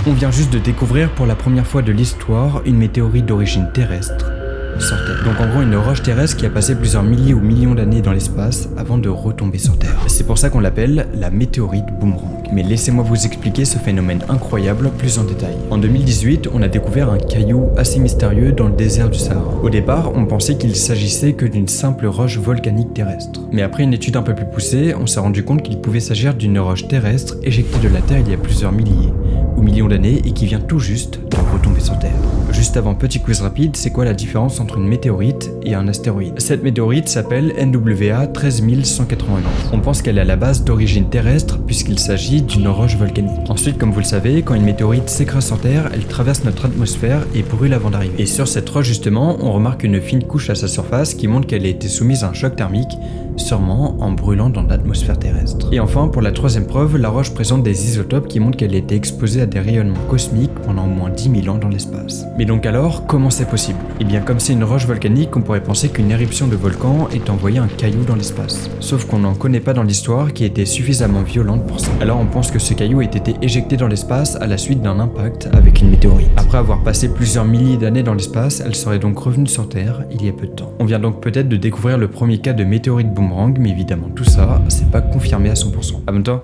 On vient juste de découvrir pour la première fois de l'histoire une météorite d'origine terrestre sur Terre. Donc en gros une roche terrestre qui a passé plusieurs milliers ou millions d'années dans l'espace avant de retomber sur Terre. C'est pour ça qu'on l'appelle la météorite boomerang. Mais laissez-moi vous expliquer ce phénomène incroyable plus en détail. En 2018, on a découvert un caillou assez mystérieux dans le désert du Sahara. Au départ, on pensait qu'il s'agissait que d'une simple roche volcanique terrestre. Mais après une étude un peu plus poussée, on s'est rendu compte qu'il pouvait s'agir d'une roche terrestre éjectée de la Terre il y a plusieurs milliers ou millions d'années et qui vient tout juste de retomber sur Terre. Juste avant, petit quiz rapide, c'est quoi la différence entre une météorite et un astéroïde? Cette météorite s'appelle NWA 13191. On pense qu'elle est à la base d'origine terrestre puisqu'il s'agit d'une roche volcanique. Ensuite, comme vous le savez, quand une météorite s'écrase sur Terre, elle traverse notre atmosphère et brûle avant d'arriver. Et sur cette roche justement, on remarque une fine couche à sa surface qui montre qu'elle a été soumise à un choc thermique, sûrement en brûlant dans l'atmosphère terrestre. Et enfin, pour la troisième preuve, la roche présente des isotopes qui montrent qu'elle a été exposée à des rayonnements cosmiques pendant au moins 10 000 ans dans l'espace. Mais donc alors, comment c'est possible? Eh bien, comme c'est une roche volcanique, on pourrait penser qu'une éruption de volcan ait envoyé un caillou dans l'espace. Sauf qu'on n'en connaît pas dans l'histoire qui était suffisamment violente pour ça. Alors on pense que ce caillou ait été éjecté dans l'espace à la suite d'un impact avec une météorite. Après avoir passé plusieurs milliers d'années dans l'espace, elle serait donc revenue sur Terre il y a peu de temps. On vient donc peut-être de découvrir le premier cas de météorite boomerang, mais évidemment tout ça, c'est pas confirmé à 100%. Abonne-toi.